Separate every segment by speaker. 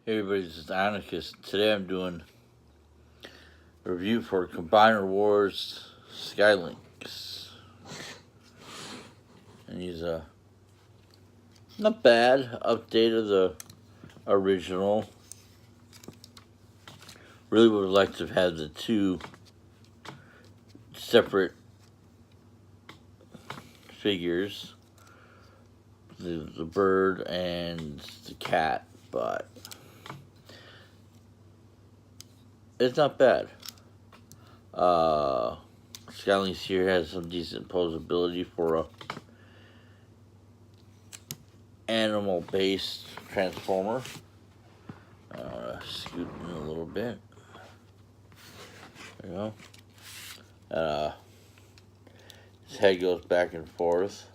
Speaker 1: Hey everybody, this is Ionacus. Today I'm doing a review for Combiner Wars Skylynx. And he's a not bad update of the original. Really would have liked to have had the two separate figures, the bird and the cat, but it's not bad. Skylynx here has some decent posability for a animal-based transformer. Scoot in a little bit. There you go. His head goes back and forth.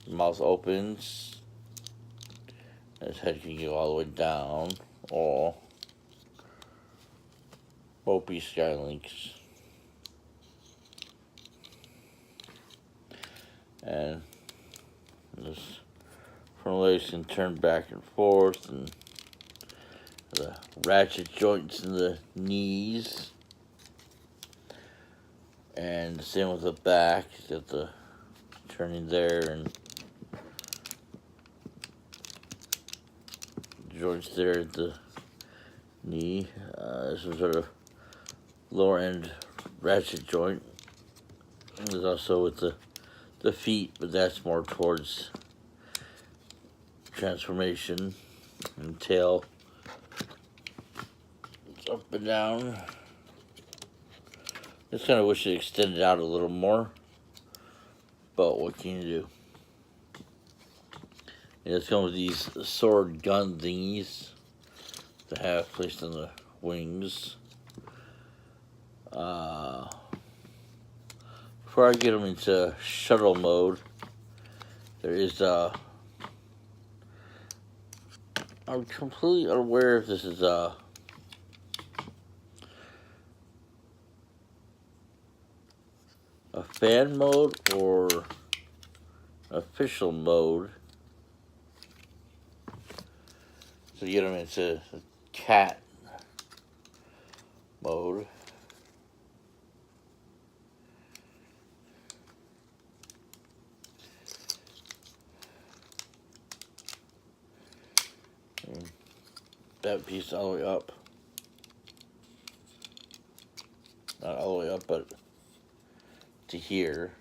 Speaker 1: The mouth opens. His head can go all the way down. Oh, Opie Skylynx. And this front legs can turn back and forth, and the ratchet joints in the knees. And same with the back. He's got the turning there and joints there at the knee. This is sort of lower end ratchet joint. There's also with the feet, but that's more towards transformation. And tail, it's up and down. Just kind of wish it extended out a little more, but what can you do? And it's come with these sword gun thingies to have placed on the wings. Before I get them into shuttle mode, there is I'm completely unaware if this is a fan mode or official mode. So you get them into cat mode. That piece all the way up. Not all the way up, but to here.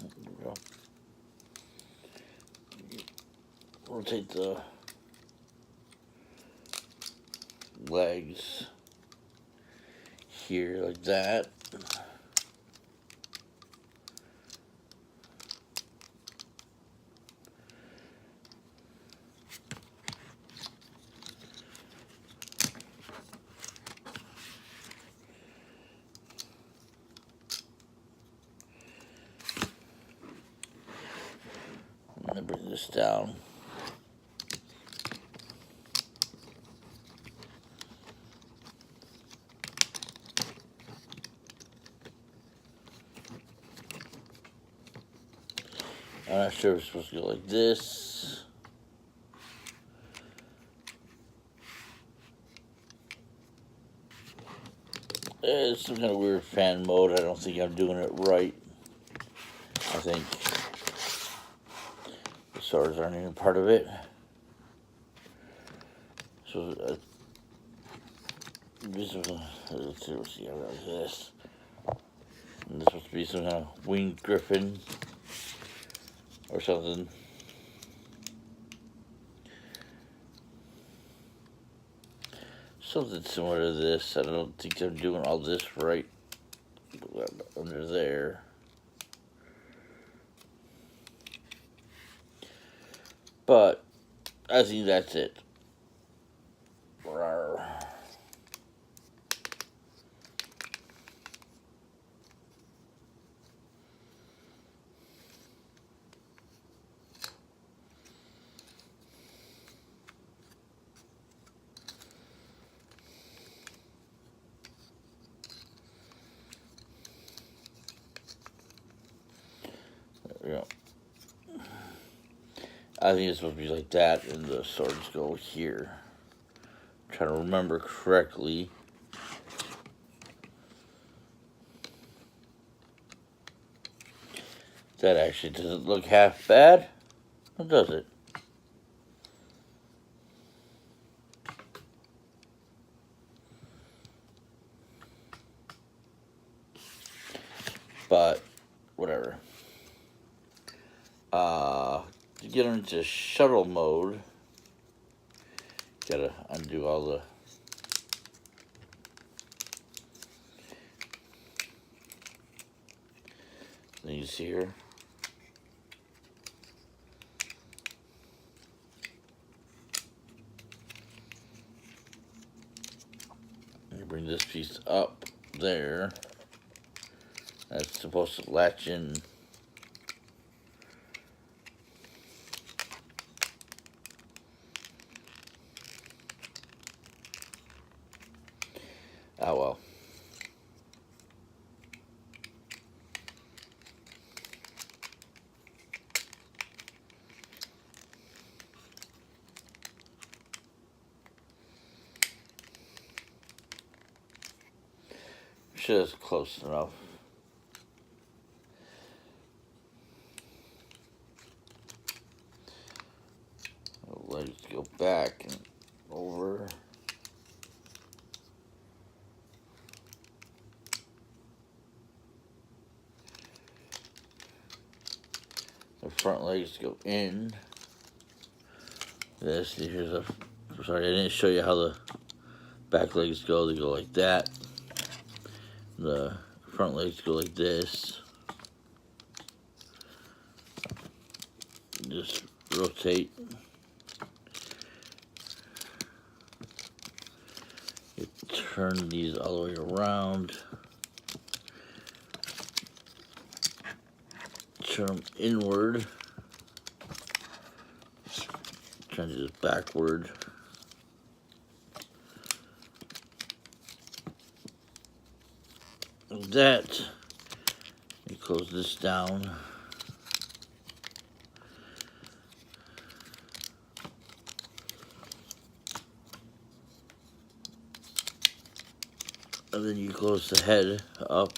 Speaker 1: There we go. Rotate the legs here like that. I'm going to bring this down. I'm not sure if it's supposed to go like this. It's some kind of weird fan mode. I don't think I'm doing it right. I think the swords aren't even part of it. So let's see how that is. And this supposed to be some kind of winged griffin or something. Something similar to this. I don't think I'm doing all this right. Under there. But I think that's it. There we go. I think it's supposed to be like that, and the swords go here. I'm trying to remember correctly. That actually doesn't look half bad, or does it? But whatever. To get into shuttle mode, gotta undo all the things here. You bring this piece up there. That's supposed to latch in. Oh well. Just close enough. Legs go back and over. The front legs go in. This here's a. Sorry, I didn't show you how the back legs go. They go like that. The front legs go like this. Just rotate. You turn these all the way around. Turn them inward. Trying to do this backward. Like that. You close this down. And then you close the head up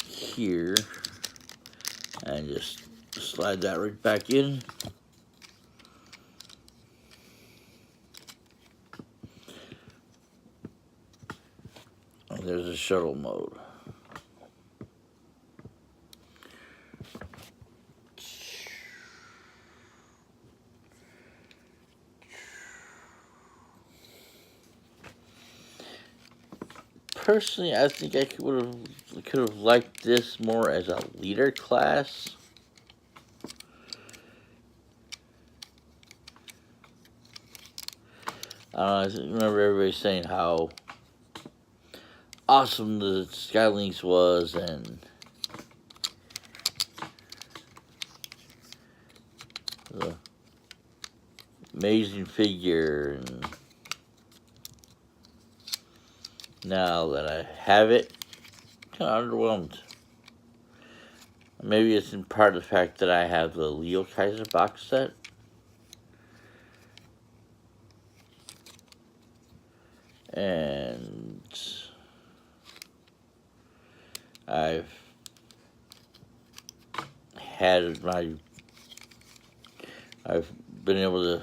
Speaker 1: here and just slide that right back in. And there's a shuttle mode. Personally, I think I could have liked this more as a leader class. I remember everybody saying how awesome the Sky Lynx was, and the amazing figure, and now that I have it, I'm kind of underwhelmed. Maybe it's in part of the fact that I have the Leo Kaiser box set. And I've been able to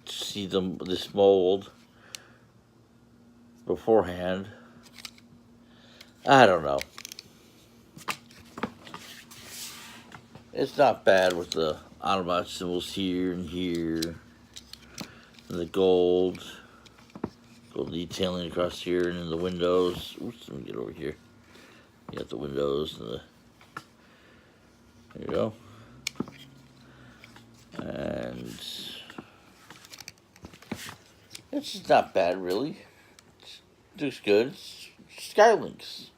Speaker 1: see this mold beforehand. I don't know. It's not bad with the Autobot symbols here and here, and the gold detailing across here, and in the windows. Oops, let me get over here. You got the windows and there you go. And It's not bad, really. It looks good. It's lynx.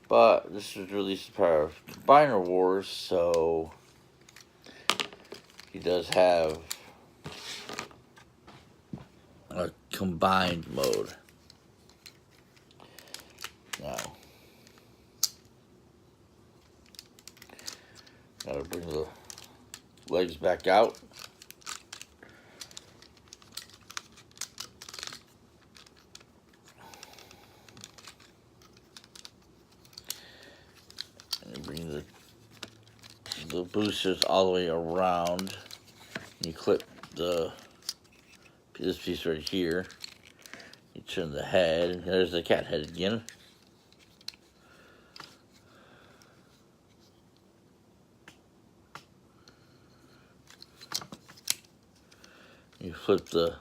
Speaker 1: But this was released as part of Combiner Wars, so he does have a combined mode. Now, gotta bring the legs back out. And bring the boosters all the way around. You clip this piece right here. You turn the head. There's the cat head again. You flip the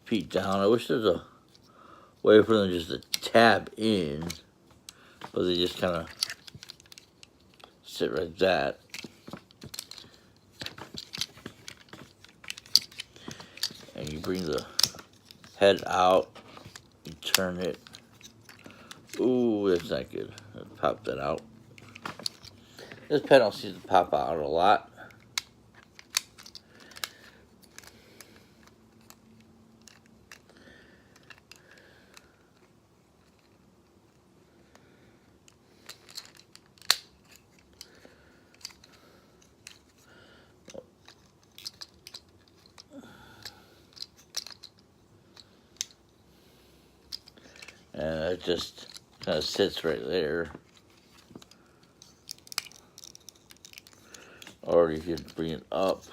Speaker 1: feet down. I wish there's a way for them just to tab in, but they just kind of sit like that. And you bring the head out, you turn it. Ooh, that's not good. Let's pop that out. This panel seems to pop out a lot. And it just kind of sits right there. Or you could bring it up.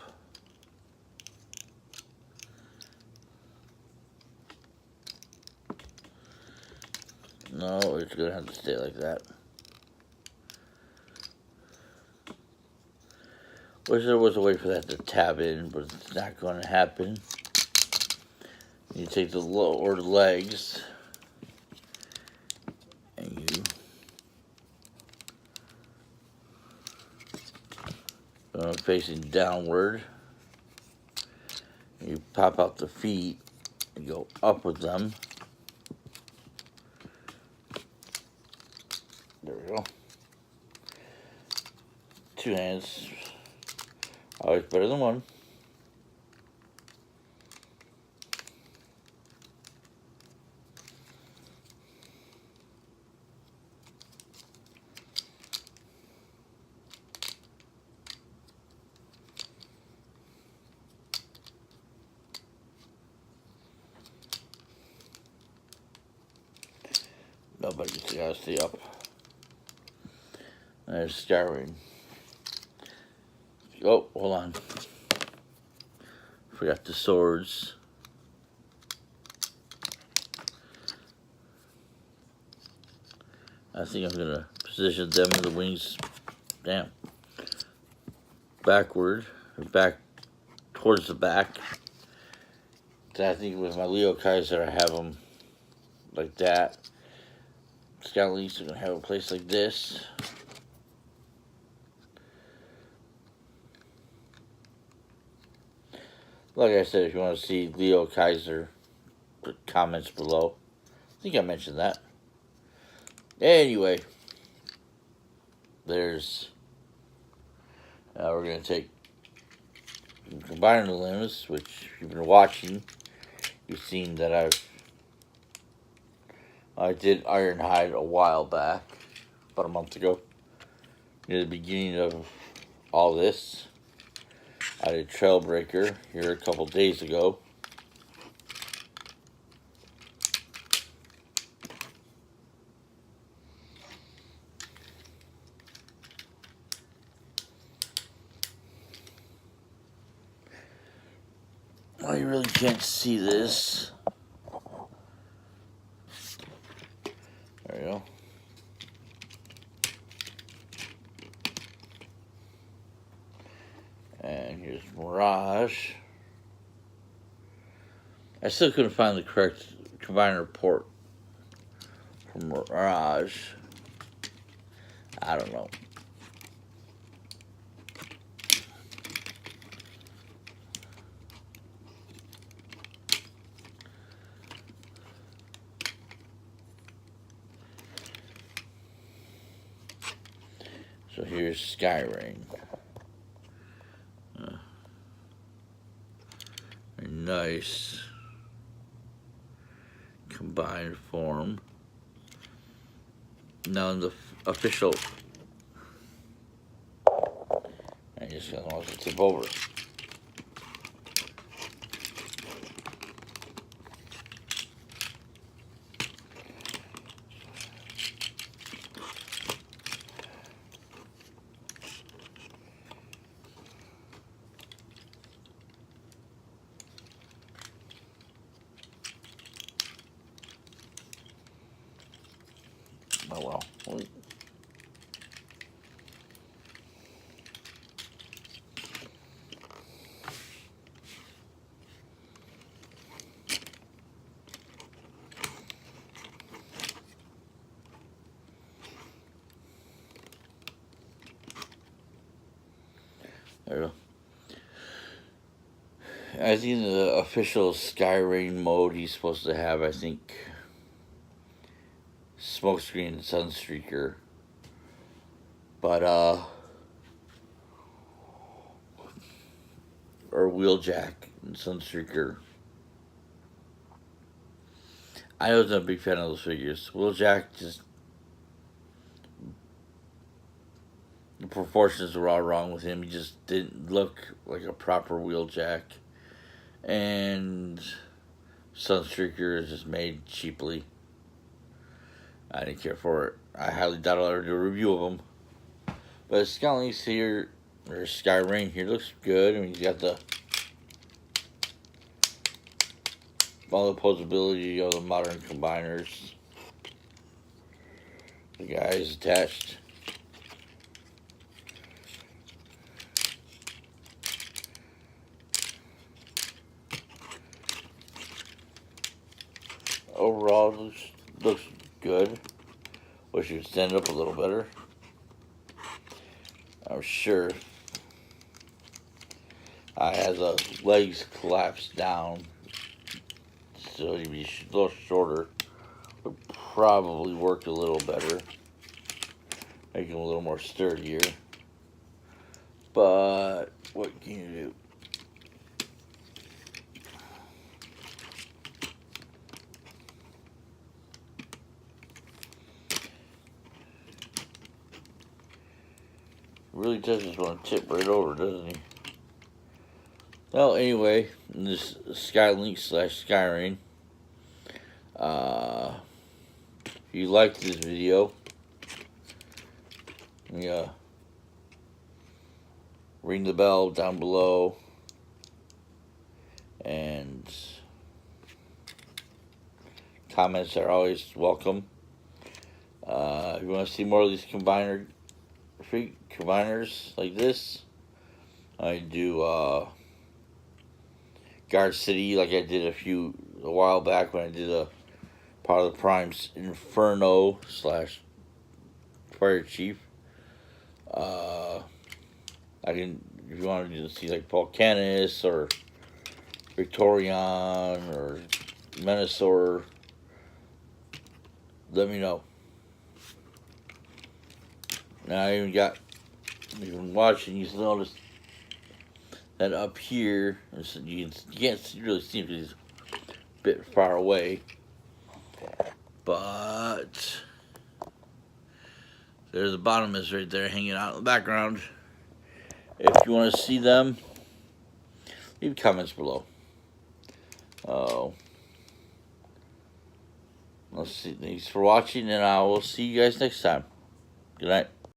Speaker 1: No, it's gonna have to stay like that. Wish there was a way for that to tab in, but it's not going to happen. You take the lower legs and you facing downward. You pop out the feet and go up with them. There we go. Two hands. Always better than one. Nobody's gotta stay up. There's Skyward. Oh, hold on. Forgot the swords. I think I'm gonna position them in the wings. Damn. Backward. Back towards the back. I think with my Leo Kaiser, I have them like that. Scoutleys are gonna have a place like this. Like I said, if you want to see Leo Kaiser, put comments below. I think I mentioned that. Anyway, there's. We're gonna take combining the limbs, which you've been watching. You've seen that I did Ironhide a while back, about a month ago, near the beginning of all this. I did Trailbreaker here a couple days ago. Well, you really can't see this. There you go. And here's Mirage. I still couldn't find the correct combiner port for Mirage. I don't know. So here's Skyrain. A nice combined form. Now in the official, I just want to tip over. Oh well. There we go. I think the official Skyrain mode he's supposed to have, I think, Smokescreen and Sunstreaker. But, or Wheeljack and Sunstreaker. I was not a big fan of those figures. Wheeljack just, the proportions were all wrong with him. He just didn't look like a proper Wheeljack. And Sunstreaker is just made cheaply. I didn't care for it. I highly doubt I'll ever do a review of them. But Lynx here, or Skyrain here, looks good. I mean, he's got all the posability of the modern combiners. The guy is attached. Overall, looks good. Wish you would stand up a little better. I'm sure. I had the legs collapsed down, so he'd be a little shorter. Would probably work a little better, make him a little more sturdier. But what can you do? Really does just want to tip right over, doesn't he? Well, anyway, this Lynx / Skyrain. If you liked this video, ring the bell down below, and comments are always welcome. If you want to see more of these combiners like this, I do Guard City, like I did a while back when I did a part of the Prime's Inferno / Fire Chief. I can, if you wanted to see like Volcanus or Victorion or Menasor, let me know. Now I if you've been watching, you've noticed that up here, you can't really see him because he's a bit far away, but there's the bottom is right there hanging out in the background. If you want to see them, leave comments below. Let's see. Thanks for watching, and I will see you guys next time. Good night.